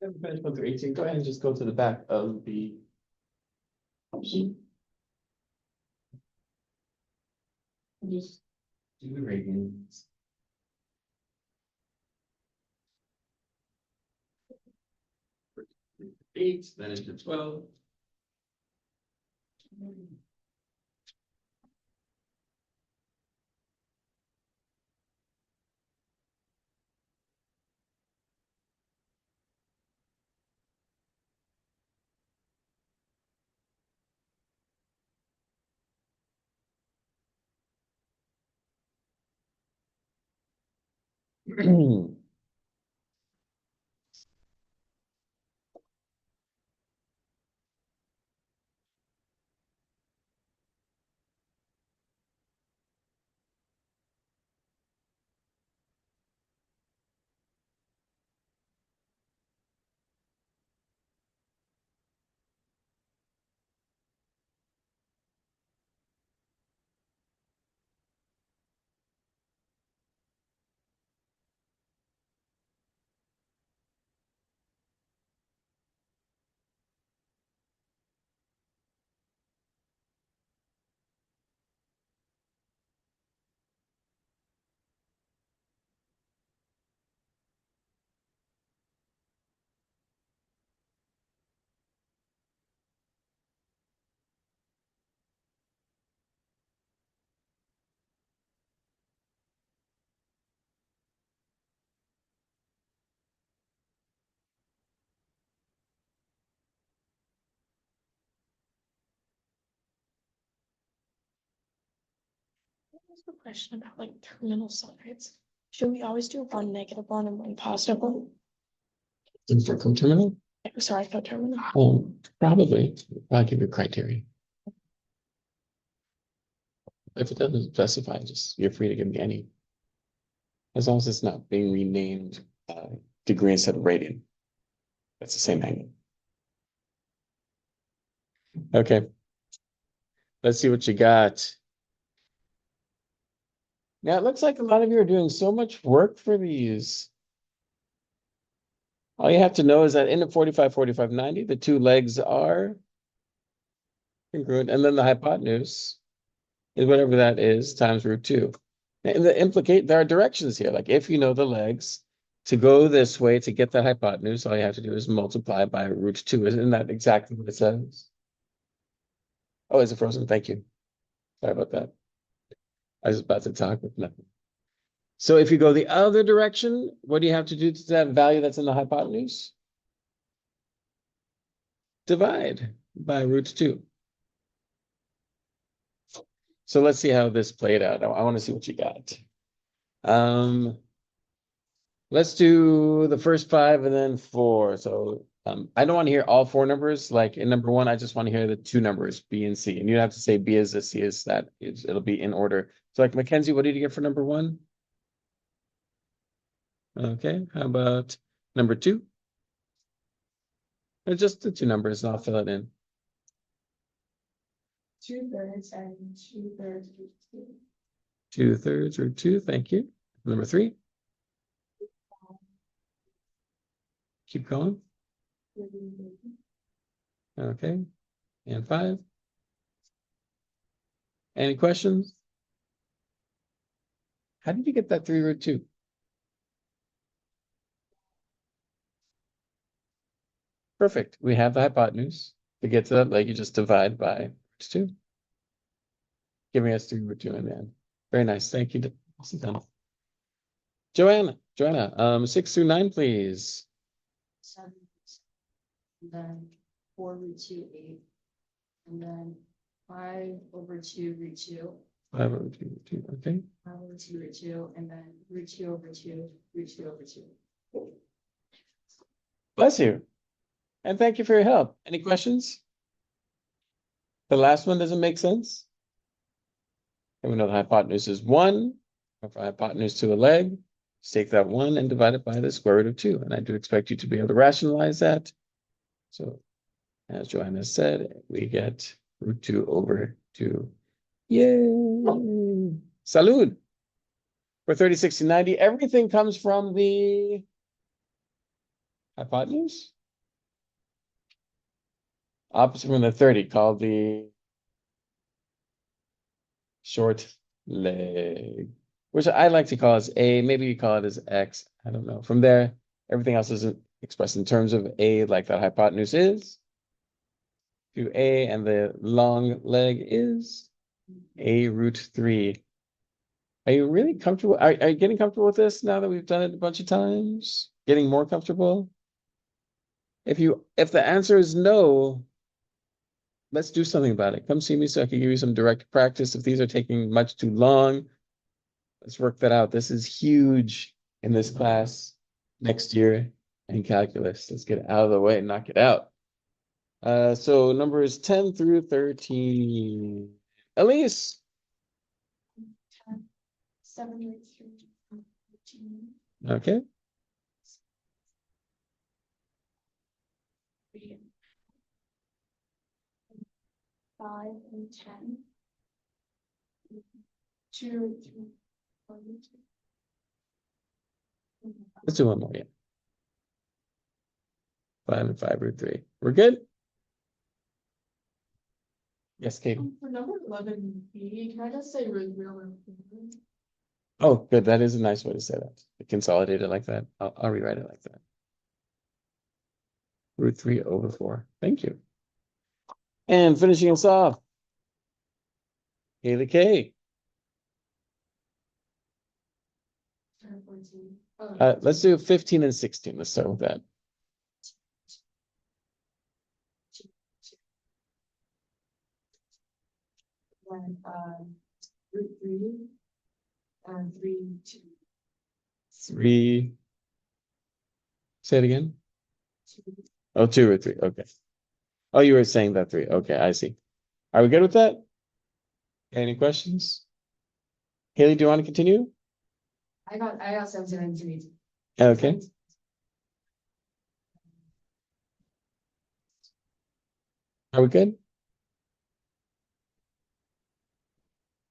Finish one through 18. Go ahead and just go to the back of the sheet. Just do the radians. Eight, then into 12. There's a question about like terminal sides. Should we always do one negative one and one positive one? For coterminal? Sorry, coterminal. Probably. I'll give you criteria. If it doesn't specify, just you're free to give me any. As long as it's not being renamed degree instead of radian. That's the same angle. Okay. Let's see what you got. Now it looks like a lot of you are doing so much work for these. All you have to know is that in the 45, 45, 90, the two legs are congruent, and then the hypotenuse is whatever that is times root 2. And there are directions here. Like if you know the legs, to go this way to get the hypotenuse, all you have to do is multiply by root 2. Isn't that exactly what it says? Oh, is it frozen? Thank you. Sorry about that. I was about to talk with nothing. So if you go the other direction, what do you have to do to that value that's in the hypotenuse? Divide by root 2. So let's see how this played out. I want to see what you got. Let's do the first 5 and then 4. So I don't want to hear all 4 numbers. Like in number 1, I just want to hear the 2 numbers, B and C. And you have to say B is this, C is that. It'll be in order. So like Mackenzie, what did you get for number 1? Okay, how about number 2? Or just the 2 numbers, and I'll fill it in. 2/3 and 2/3 root 2. 2/3 root 2, thank you. Number 3. Keep going. Okay, and 5. Any questions? How did you get that 3 root 2? Perfect. We have the hypotenuse. To get to that leg, you just divide by root 2, giving us 3 root 2 in the end. Very nice. Thank you. Joanna, 6 through 9, please. 7, and then 4 root 2, 8, and then 5 over 2 root 2. 5 over 2 root 2, okay. 5 over 2 root 2, and then root 2 over 2, root 2 over 2. Bless you. And thank you for your help. Any questions? The last one doesn't make sense? And we know the hypotenuse is 1. If a hypotenuse to a leg, just take that 1 and divide it by the square root of 2. And I do expect you to be able to rationalize that. So as Joanna said, we get root 2 over 2. Yay! Salud! For 30, 60, 90, everything comes from the hypotenuse. Opposite from the 30, called the short leg, which I like to call as A. Maybe you call it as X. I don't know. From there, everything else isn't expressed in terms of A, like that hypotenuse is. To A, and the long leg is A root 3. Are you really comfortable? Are you getting comfortable with this now that we've done it a bunch of times? Getting more comfortable? If the answer is no, let's do something about it. Come see me so I can give you some direct practice. If these are taking much too long, let's work that out. This is huge in this class next year in calculus. Let's get it out of the way and knock it out. So numbers 10 through 13. Elise. 10, 7, 8, 3, 14, Okay. 3, 5, and 10. 2, 3, 4, 2. Let's do one more. Yeah. 5 and 5 root 3. We're good? Yes, Kate. For number 11B, can I just say root 3 over 4? Oh, good. That is a nice way to say that. Consolidate it like that. I'll rewrite it like that. Root 3 over 4. Thank you. And finishing us off, Haley K. 14. Let's do 15 and 16. Let's start with that. Then, root 3 and 3, 2. 3. Say it again. 2. Oh, 2 or 3. Okay. Oh, you were saying that 3. Okay, I see. Are we good with that? Any questions? Haley, do you want to continue? I got 17 and 3. Okay. Are we good?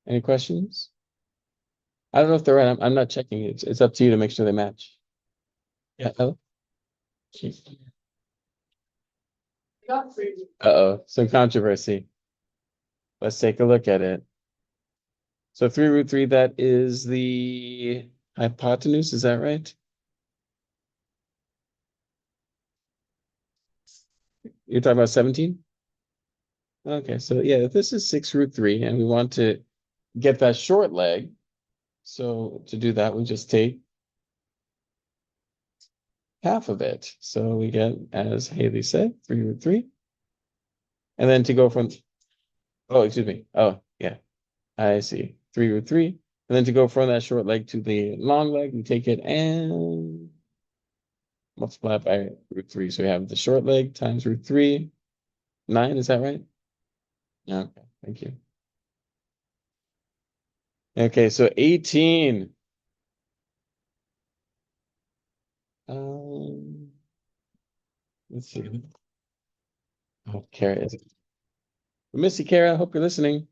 Any questions? I don't know if they're right. I'm not checking. It's up to you to make sure they match. Yeah. Ella? Got 3. Uh-oh, some controversy. Let's take a look at it. So 3 root 3, that is the hypotenuse, is that right? You're talking about 17? Okay, so yeah, if this is 6 root 3, and we want to get that short leg, so to do that, we just take half of it. So we get, as Haley said, 3 root 3. And then to go from, oh, excuse me. Oh, yeah, I see. 3 root 3. And then to go from that short leg to the long leg, we take it and multiply by root 3. So we have the short leg times root 3. 9, is that right? Okay, thank you. Okay, so 18. Let's see. Oh, Kara is. We miss you, Kara. Hope you're listening.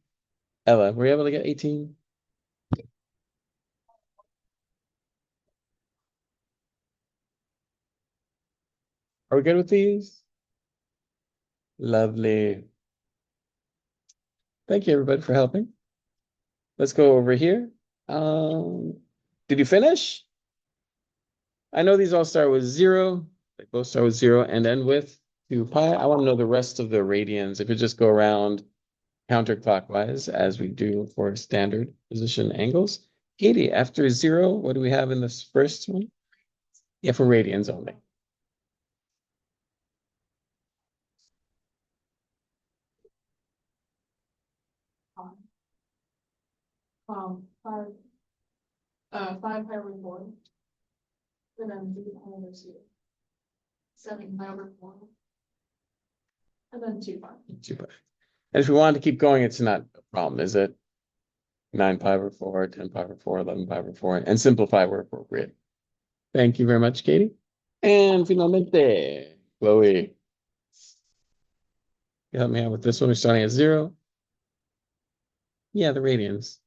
Ella, were you able to get 18? Are we good with these? Lovely. Thank you, everybody, for helping. Let's go over here. Did you finish? I know these all start with 0. They both start with 0 and end with 2 pi. I want to know the rest of the radians. If you just go around counterclockwise, as we do for standard position angles. 80, after 0, what do we have in this first one? Yeah, for radians only. Five, 5 pi over 4. And then 3 pi over 2. 7 pi over 4. And then 2 pi. 2 pi. And if we wanted to keep going, it's not a problem, is it? 9 pi over 4, 10 pi over 4, 11 pi over 4, and simplify where appropriate. Thank you very much, Katie. And finalmente, Chloe. You help me out with this one. We're starting at 0. Yeah, the radians.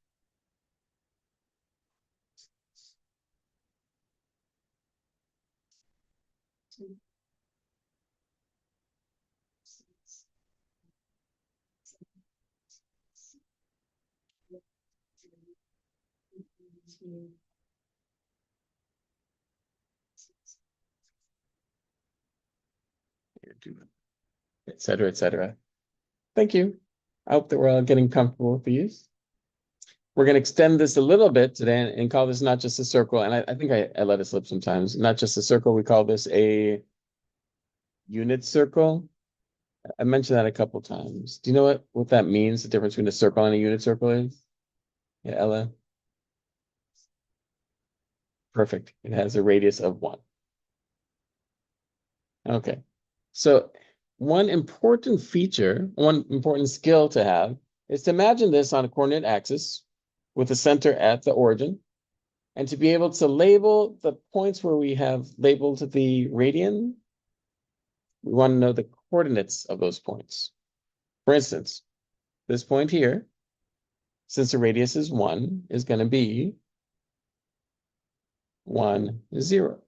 Et cetera, et cetera. Thank you. I hope that we're all getting comfortable with these. We're going to extend this a little bit today and call this not just a circle. And I think I let it slip sometimes. Not just a circle. We call this a unit circle. I mentioned that a couple times. Do you know what that means? The difference between a circle and a unit circle is? Yeah, Ella. Perfect. It has a radius of 1. Okay. So one important feature, one important skill to have is to imagine this on a coordinate axis with a center at the origin, and to be able to label the points where we have labeled the radian. We want to know the coordinates of those points. For instance, this point here, since the radius is 1, is going to be 1, 0.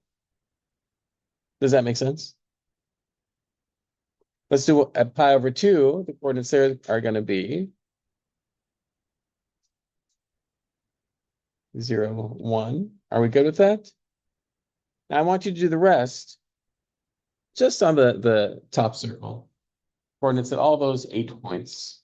Does that make sense? Let's do at pi over 2. The coordinates there are going to be 0, 1. Are we good with that? Now I want you to do the rest just on the top circle. Coordinates at all those 8 points.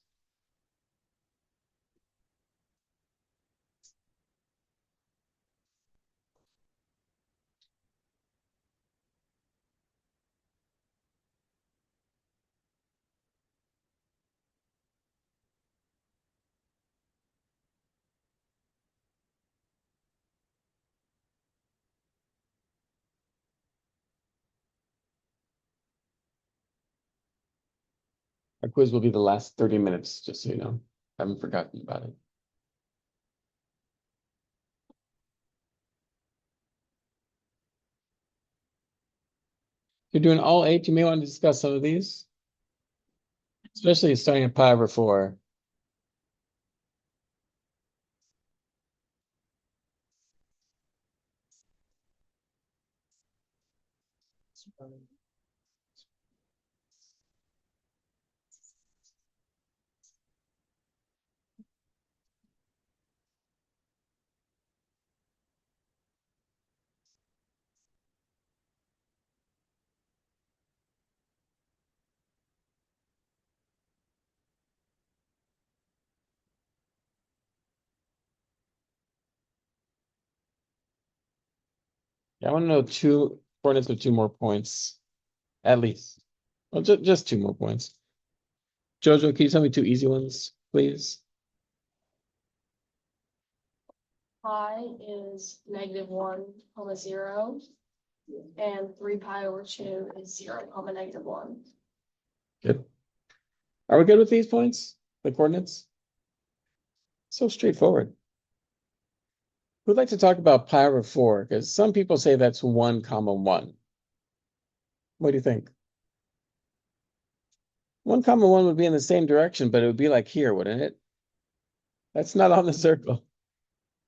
Our quiz will be the last 30 minutes, just so you know. I haven't forgotten about it. If you're doing all 8, you may want to discuss some of these, especially starting at pi over 4. Yeah, I want to know 2 coordinates with 2 more points, at least. Well, just 2 more points. Jojo, can you tell me 2 easy ones, please? Pi is -1, 0. And 3 pi over 2 is 0, -1. Good. Are we good with these points? The coordinates? So straightforward. Who'd like to talk about pi over 4? Because some people say that's 1, 1. What do you think? 1, 1 would be in the same direction, but it would be like here, wouldn't it? That's not on the circle.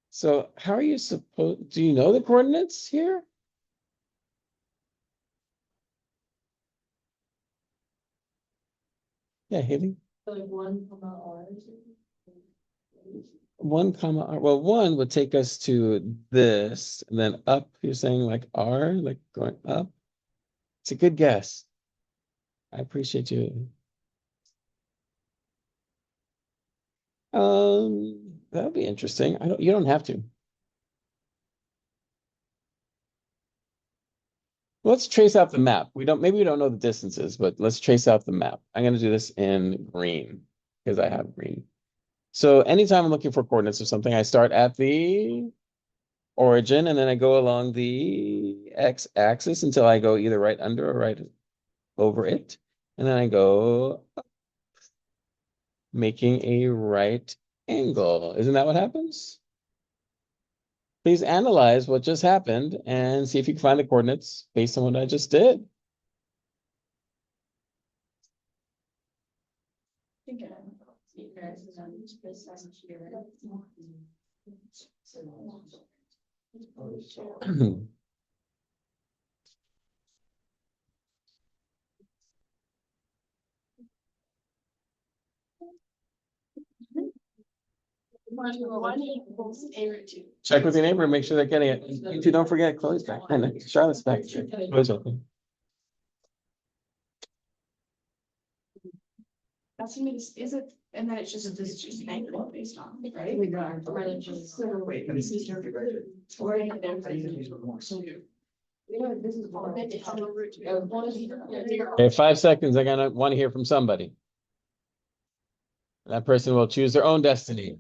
So how are you supposed, do you know the coordinates here? Yeah, Haley. Like 1, R. 1, R. Well, 1 would take us to this, and then up, you're saying like R, like going up. It's a good guess. I appreciate you. That'll be interesting. You don't have to. Let's trace out the map. Maybe we don't know the distances, but let's trace out the map. I'm going to do this in green because I have green. So anytime I'm looking for coordinates of something, I start at the origin and then I go along the x-axis until I go either right under or right over it. And then I go up, making a right angle. Isn't that what happens? Please analyze what just happened and see if you can find the coordinates based on what I just did. One equals a root two. Check with your neighbor and make sure they're getting it. You two, don't forget Chloe's back and Charlotte's back. Chloe's open. That's gonna be, is it, and then it's just, this is just negative based on, right? Or then just. Wait, this is your. Or. This is. Okay, 5 seconds. I gotta want to hear from somebody. That person will choose their own destiny.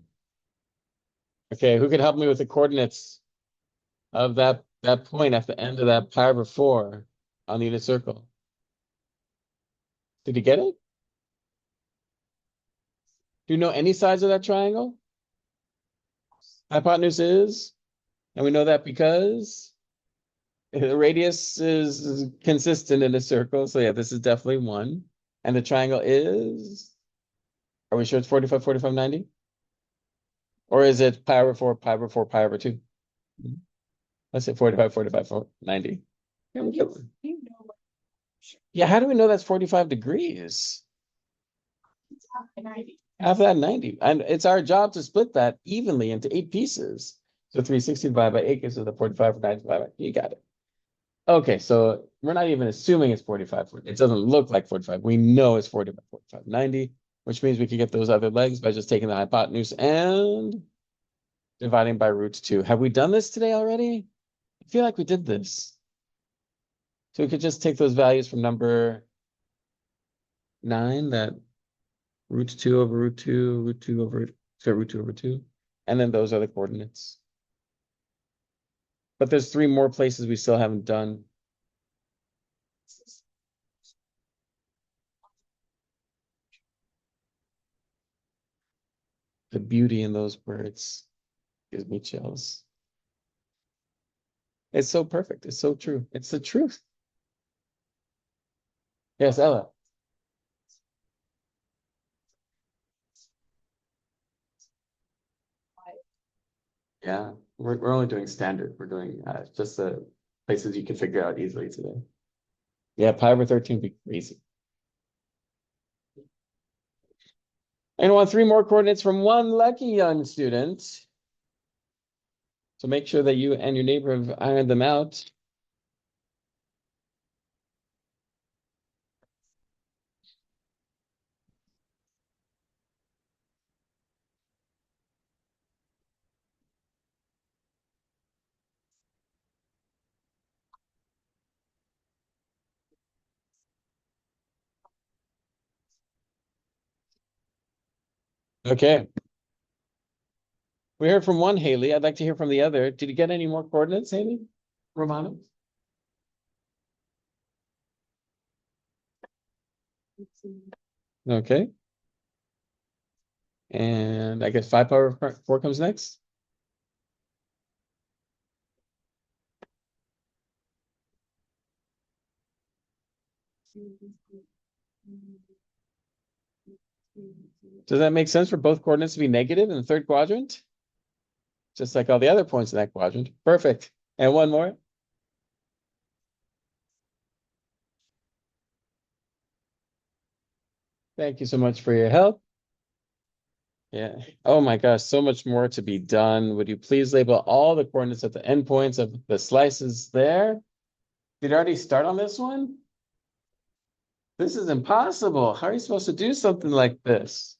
Okay, who could help me with the coordinates of that point at the end of that pi over 4 on the unit circle? Did you get it? Do you know any sides of that triangle? Hypotenuse is, and we know that because the radius is consistent in a circle. So yeah, this is definitely 1. And the triangle is, are we sure it's 45, 45, 90? Or is it pi over 4, pi over 4, pi over 2? Let's say 45, 45, 90. Yeah, how do we know that's 45 degrees? Half of that 90. And it's our job to split that evenly into 8 pieces. So 360 divided by 8 gives us the 45 or 90 divided by, you got it. Okay, so we're not even assuming it's 45. It doesn't look like 45. We know it's 45, 45, 90, which means we can get those other legs by just taking the hypotenuse and dividing by root 2. Have we done this today already? I feel like we did this. So we could just take those values from number 9, that root 2 over root 2, root 2 over, so root 2 over 2, and then those are the coordinates. But there's 3 more places we still haven't done. The beauty in those words gives me chills. It's so perfect. It's so true. It's the truth. Yes, Ella. Yeah, we're only doing standard. We're doing just the places you can figure out easily today. Yeah, pi over 13 would be crazy. And I want 3 more coordinates from one lucky young student. So make sure that you and your neighbor have ironed them out. Okay. We heard from one Haley. I'd like to hear from the other. Did you get any more coordinates, Haley? Romano? Okay. And I guess 5 power 4 comes next. Does that make sense for both coordinates to be negative in the third quadrant? Just like all the other points in that quadrant. Perfect. And one more. Thank you so much for your help. Yeah. Oh my gosh, so much more to be done. Would you please label all the coordinates at the endpoints of the slices there? Did you already start on this one? This is impossible. How are you supposed to do something like this?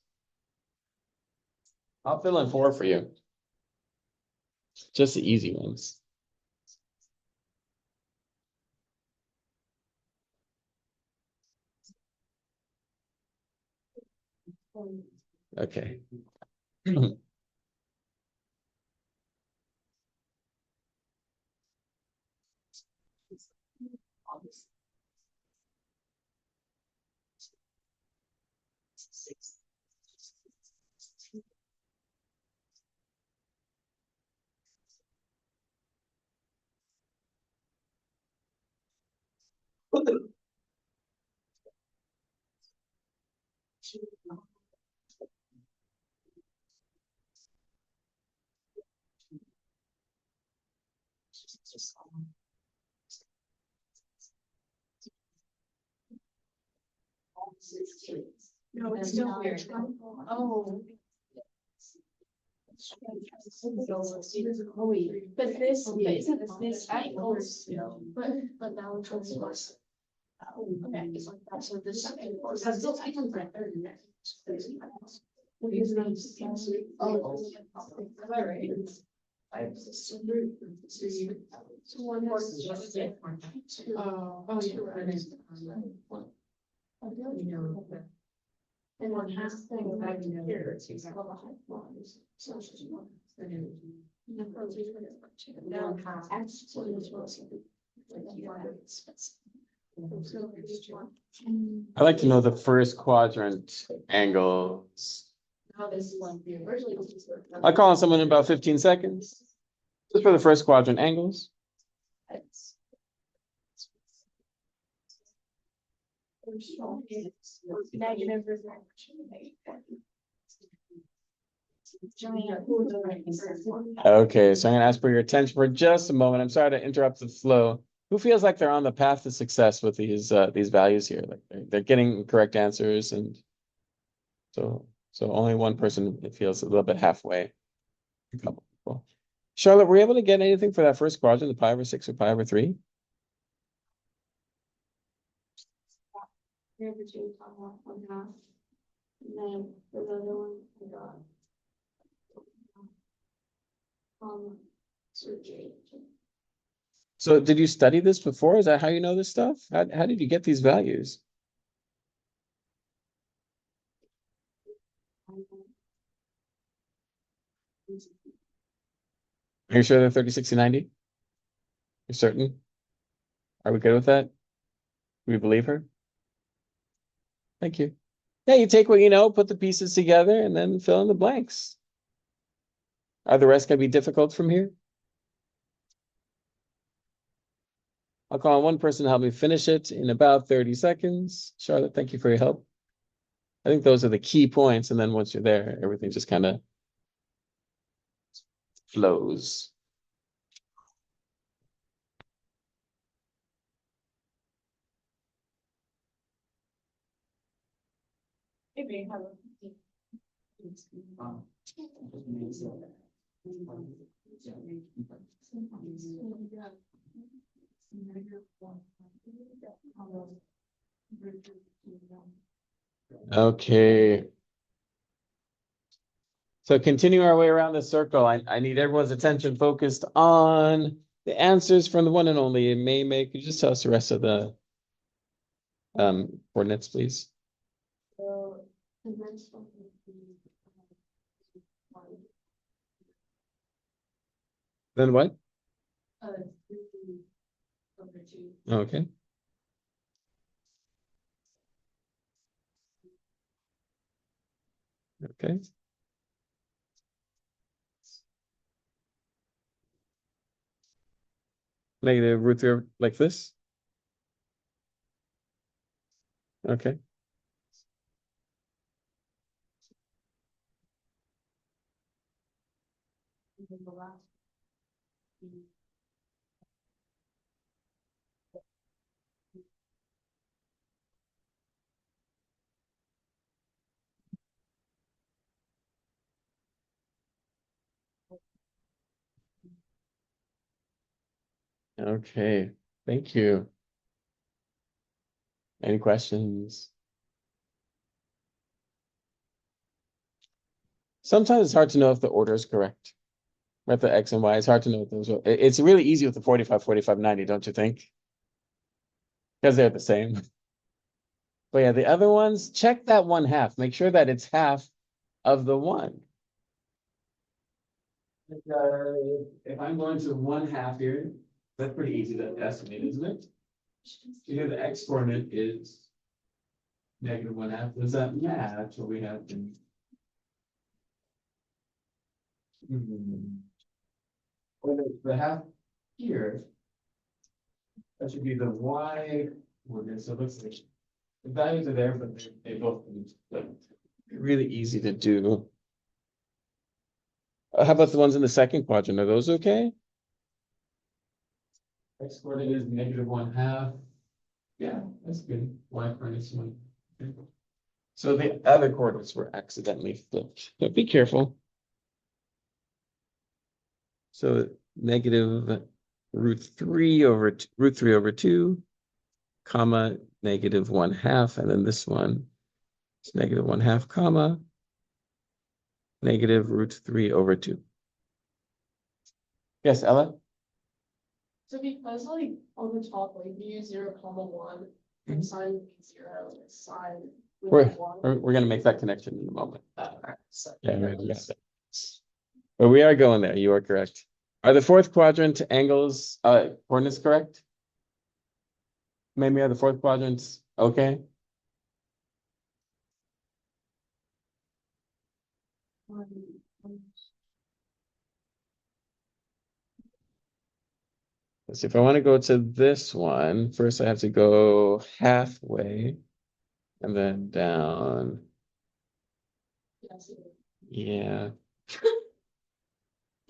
I'll fill in 4 for you. Just the easy ones. Okay. No, it's still weird. Oh. But this, isn't this angles, but now it's what's. Okay, it's like that, so this. Oh, yeah. And one half thing back here, it's all the high ones. So it's just one. Now half. Actually, it's also. I like to know the first quadrant angles. How this one. I'll call on someone in about 15 seconds. Just for the first quadrant angles. Negative. Okay, so I'm gonna ask for your attention for just a moment. I'm sorry to interrupt the flow. Who feels like they're on the path to success with these values here? Like they're getting correct answers, and so only one person feels a little bit halfway. A couple people. Charlotte, were you able to get anything for that first quadrant, the pi over 6 or pi over 3? And then the other one I got. Surgery. So did you study this before? Is that how you know this stuff? How did you get these values? Are you sure they're 30, 60, 90? You're certain? Are we good with that? Do we believe her? Thank you. Yeah, you take what you know, put the pieces together, and then fill in the blanks. Are the rest going to be difficult from here? I'll call on one person to help me finish it in about 30 seconds. Charlotte, thank you for your help. I think those are the key points, and then once you're there, everything just kind of flows. Maybe have Okay. So continue our way around the circle. I need everyone's attention focused on the answers from the one and only May. Could you just tell us the rest of the coordinates, please? Then what? Okay. Okay. Negative root 3 like this. Okay. Okay. Thank you. Any questions? Sometimes it's hard to know if the order is correct. Right, the X and Y, it's hard to know what those are. It's really easy with the 45, 45, 90, don't you think? Because they're the same. But yeah, the other ones, check that 1/2. Make sure that it's half of the one. If I'm going to 1/2 here, that's pretty easy to estimate, isn't it? Here the X coordinate is negative 1/2. Does that match what we have in? Well, the half here, that should be the Y coordinate. So it looks like the values are there, but they both really easy to do. How about the ones in the second quadrant? Are those okay? X coordinate is negative 1/2. Yeah, that's good. Y coordinate is 1. Okay. So the other coordinates were accidentally flipped. But be careful. So negative root 3 over root 3 over 2, comma, negative 1/2, and then this one is negative 1/2, comma, negative root 3 over 2. Yes, Ella? So because like on the top, like you use 0, 1, and sine would be 0, and sine would be 1. We're gonna make that connection in a moment. Alright, so- Yeah, we got that. But we are going there. You are correct. Are the fourth quadrant angles, coordinates correct? Maybe are the fourth quadrants okay? Let's see, if I want to go to this one, first I have to go halfway and then down. Yes, it is. Yeah.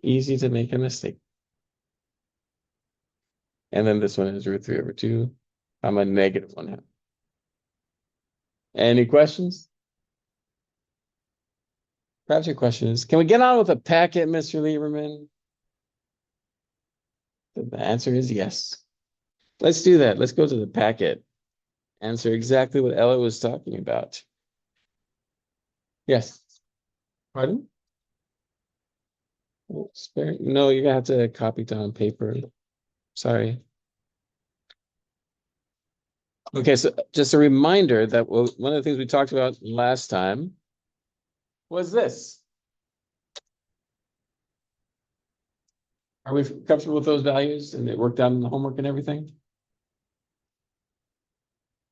Easy to make a mistake. And then this one is root 3 over 2. I'm a negative 1/2. Any questions? Perhaps your question is, can we get on with the packet, Mr. Lieberman? The answer is yes. Let's do that. Let's go to the packet. Answer exactly what Ella was talking about. Yes. Pardon? No, you're gonna have to copy down paper. Sorry. Okay, so just a reminder that one of the things we talked about last time was this. Are we comfortable with those values and it worked out in the homework and everything?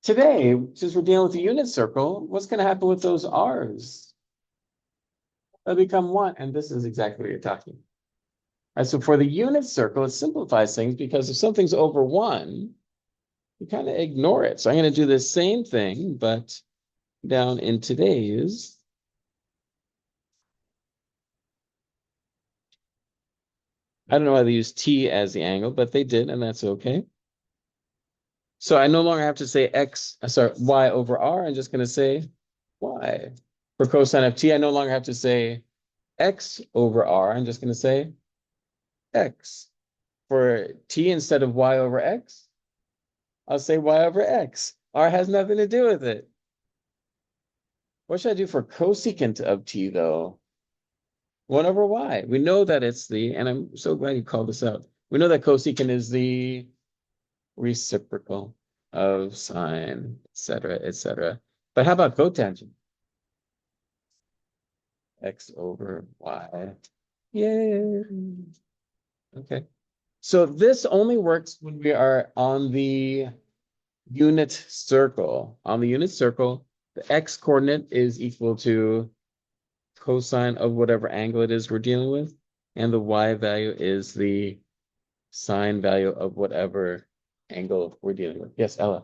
Today, since we're dealing with the unit circle, what's going to happen with those R's? They'll become 1, and this is exactly what you're talking. All right, so for the unit circle, it simplifies things because if something's over 1, you kind of ignore it. So I'm going to do the same thing, but down in today's. I don't know why they use T as the angle, but they did, and that's okay. So I no longer have to say y over r. I'm just going to say y. For cosine of t, I no longer have to say x over r. I'm just going to say x. For t instead of y over x, I'll say y over x. R has nothing to do with it. What should I do for cosecant of t, though? 1 over y. We know that it's and I'm so glad you called this out. We know that cosecant is the reciprocal of sine, etc., etc. But how about cotangent? X over y. Yay. Okay. So this only works when we are on the unit circle. On the unit circle, the x coordinate is equal to cosine of whatever angle it is we're dealing with, and the y value is the sine value of whatever angle we're dealing with. Yes, Ella.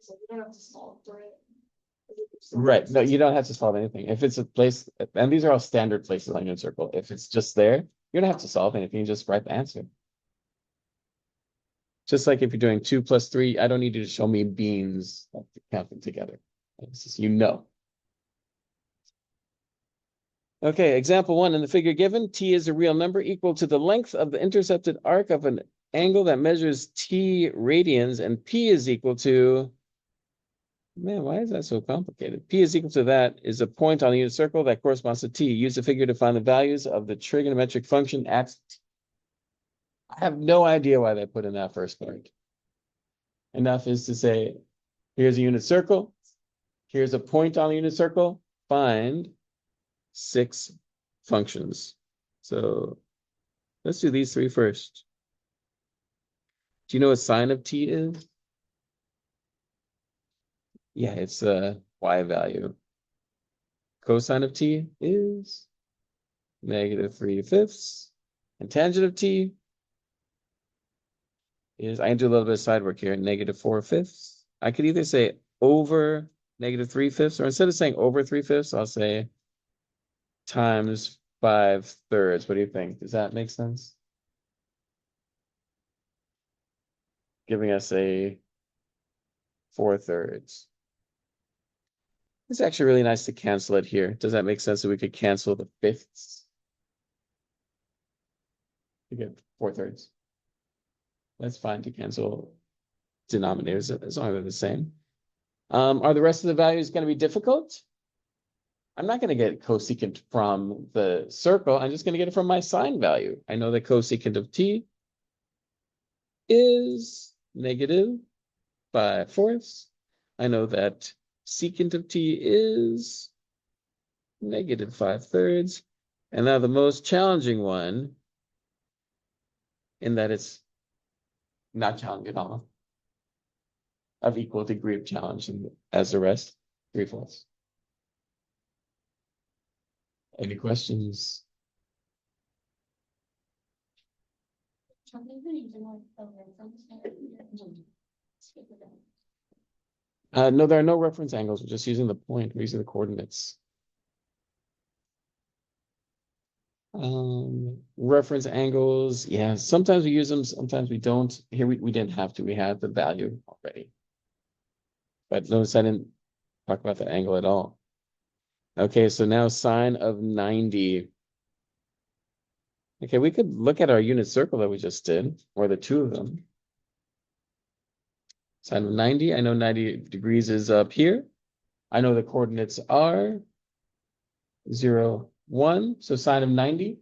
So you don't have to solve for it. Right. No, you don't have to solve anything. If it's a place, and these are all standard places on your circle. If it's just there, you don't have to solve anything. You just write the answer. Just like if you're doing 2 plus 3, I don't need you to show me beans, like, to count them together. It's just, you know. Okay, example 1. In the figure given, t is a real number equal to the length of the intercepted arc of an angle that measures t radians, and p is equal to, man, why is that so complicated? P is equal to that is a point on the unit circle that corresponds to t. Use the figure to find the values of the trigonometric function at t. I have no idea why they put in that first part. Enough is to say, here's a unit circle. Here's a point on the unit circle. Find 6 functions. So let's do these 3 first. Do you know what sine of t is? Yeah, it's a y value. Cosine of t is -3/5. And tangent of t is, I can do a little bit of side work here, -4/5. I could either say over -3/5, or instead of saying over 3/5, I'll say times 5/3. What do you think? Does that make sense? Giving us a 4/3. It's actually really nice to cancel it here. Does that make sense? So we could cancel the fifths. You get 4/3. That's fine to cancel denominators as long as they're the same. Are the rest of the values going to be difficult? I'm not going to get cosecant from the circle. I'm just going to get it from my sine value. I know that cosecant of t is -5/4. I know that secant of t is -5/3. And now the most challenging one, in that it's not challenging at all, of equal degree of challenge as the rest, 3/4. Any questions? No, there are no reference angles. We're just using the point. We're using the coordinates. Reference angles. Yeah, sometimes we use them, sometimes we don't. Here we didn't have to. We had the value already. But notice I didn't talk about the angle at all. Okay, so now sine of 90. Okay, we could look at our unit circle that we just did, or the two of them. Sine of 90, I know 90 degrees is up here. I know the coordinates are 0, 1. So sine of 90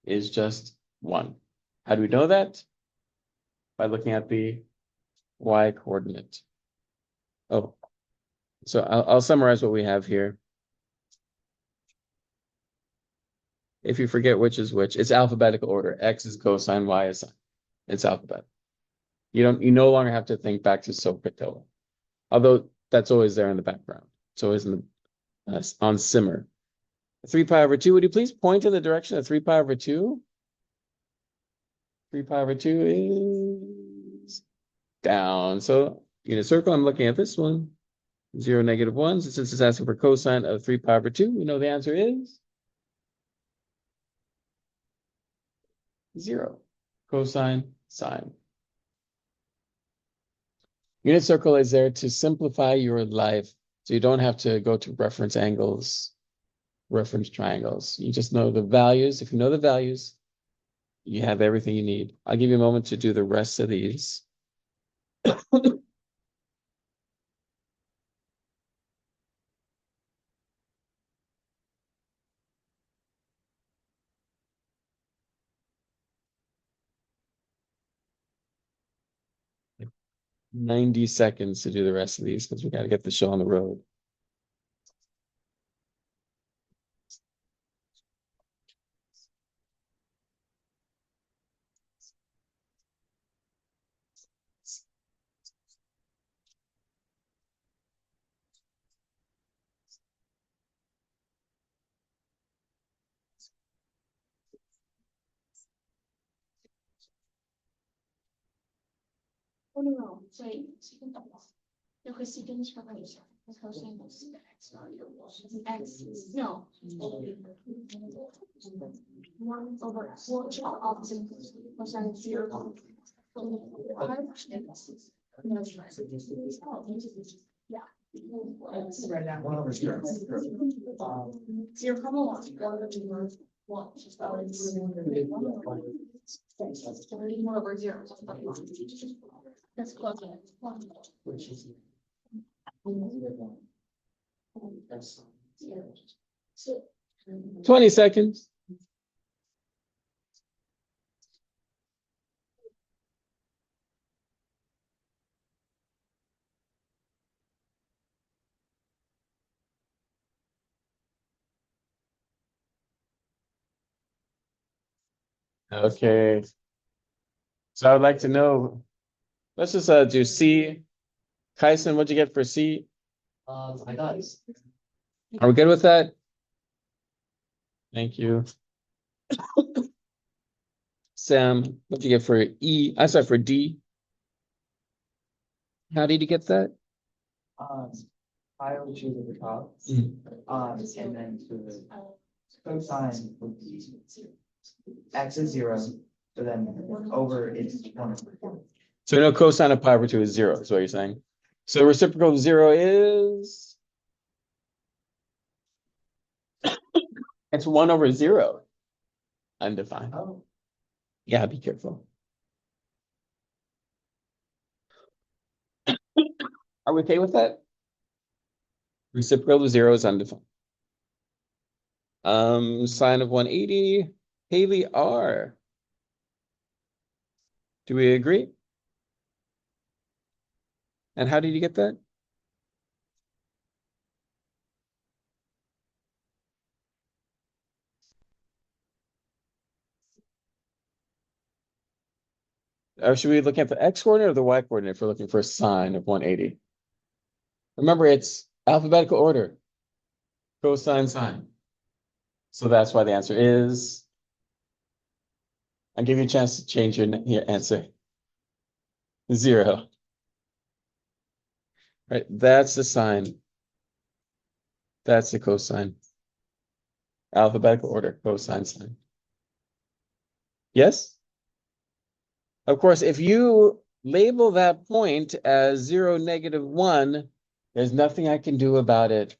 is just 1. How do we know that? By looking at the y coordinate. Oh, so I'll summarize what we have here. If you forget which is which, it's alphabetical order. X is cosine, Y is sine. It's alphabet. You no longer have to think back to SOHCAHTOA. Although that's always there in the background. It's always in the, on simmer. 3π/2. Would you please point in the direction of 3π/2? 3π/2 is down. So unit circle, I'm looking at this one. 0, -1. So since it's asking for cosine of 3π/2, we know the answer is 0. Cosine, sine. Unit circle is there to simplify your life. So you don't have to go to reference angles, reference triangles. You just know the values. If you know the values, you have everything you need. I'll give you a moment to do the rest of these. 90 seconds to do the rest of these because we got to get the show on the road. Oh, no, 所以这个是跟什么一下？那头先不是 x no one over 4 opposite cosine 0. Yeah. 1 over 0. That's close. 20 seconds. Okay. So I would like to know, let's just do C. Kyson, what'd you get for C? I got it. Are we good with that? Thank you. Sam, what'd you get for E? I sorry, for D. How did you get that? I would choose at the top. And then to the cosine would be x is 0, so then over it's 1. So we know cosine of pi/2 is 0, is what you're saying. So reciprocal of 0 is It's 1/0. Undefined. Oh. Yeah, be careful. Are we okay with that? Reciprocal of 0 is undefined. Sine of 180, Haley R. Do we agree? And how did you get that? Or should we look at the x coordinate or the y coordinate if we're looking for a sine of 180? Remember, it's alphabetical order. Cosine, sine. So that's why the answer is. I'll give you a chance to change your answer. 0. Right, that's the sine. That's the cosine. Alphabetical order, cosine, sine. Yes? Of course, if you label that point as 0, -1, there's nothing I can do about it.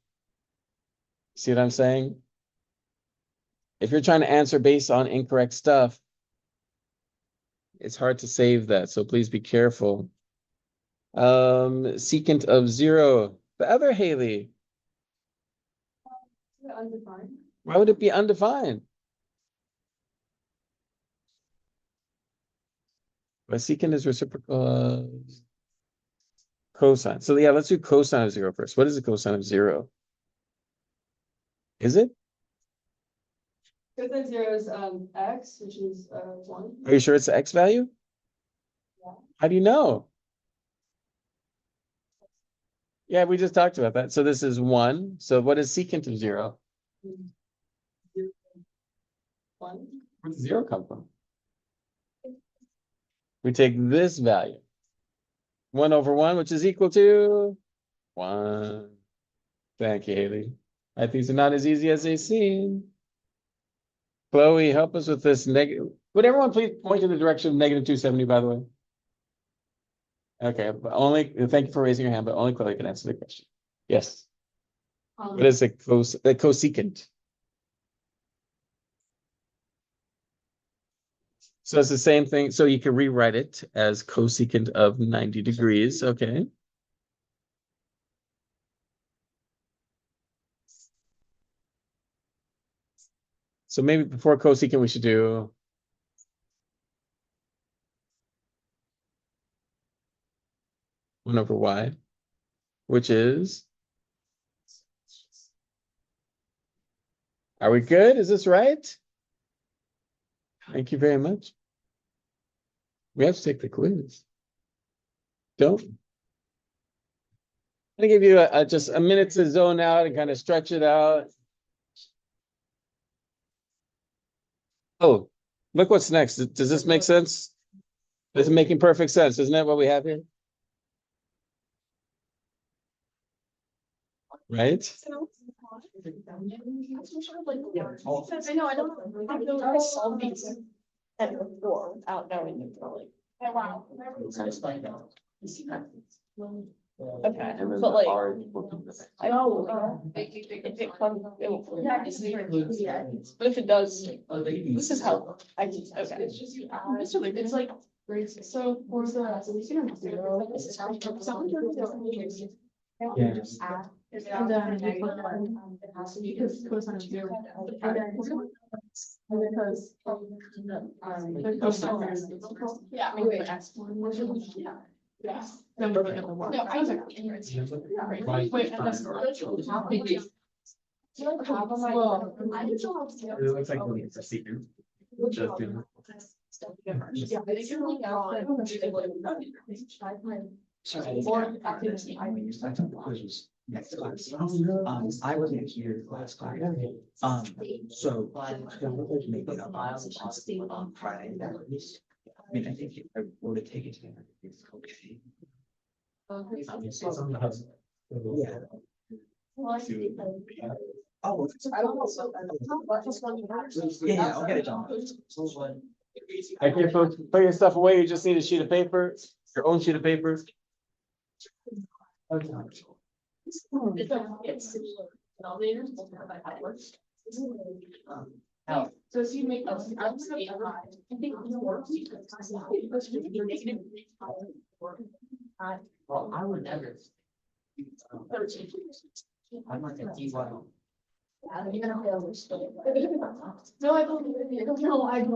See what I'm saying? If you're trying to answer based on incorrect stuff, it's hard to save that, so please be careful. Secant of 0. The other Haley. Undefined. Why would it be undefined? But secant is reciprocal of cosine. So yeah, let's do cosine of 0 first. What is the cosine of 0? Is it? Cosine 0 is x, which is 1. Are you sure it's the x value? Yeah. How do you know? Yeah, we just talked about that. So this is 1. So what is secant of 0? 1. Where does 0 come from? We take this value. 1/1, which is equal to 1. Thank you, Haley. These are not as easy as they seem. Chloe, help us with this negative. Would everyone please point in the direction of -270, by the way? Okay, but thank you for raising your hand, but only Chloe can answer the question. Yes. What is the cosecant? So it's the same thing. So you can rewrite it as cosecant of 90 degrees. Okay. So maybe before cosecant, we should do 1/y, which is. Are we good? Is this right? Thank you very much. We have to take the quiz. Don't. I'm gonna give you just a minute to zone out and kind of stretch it out. Oh, look what's next. Does this make sense? This is making perfect sense, isn't that what we have here? Right? I know, I don't. I solved these and before without knowing them fully. Oh, wow. Okay, but like, I know, if it comes, it will. Yeah, but if it does, this is how I can, okay. It's like, so for the zero, this is how. Yeah. Just add. And then you put one, it has to be because cosine of 0. And then because. There's no sign. Yeah. Wait, yeah. Yes. Then we're looking at the one. No, I was like. Wait, and then. Well, I didn't know. It looks like it's a secret. Just do. Yeah, I think you're really out. Next class. I wasn't here last class. So. Make it up on Friday. I mean, I think if I were to take it together, it's okay. Yeah. Oh. Yeah, I'll get it done. Okay, folks, put your stuff away. You just need a sheet of paper, your own sheet of paper. Now, So if you make those, I was gonna try. I think it's worse. well, I would never. I'm like a D1. You're gonna fail this. No, I believe it. No, I don't.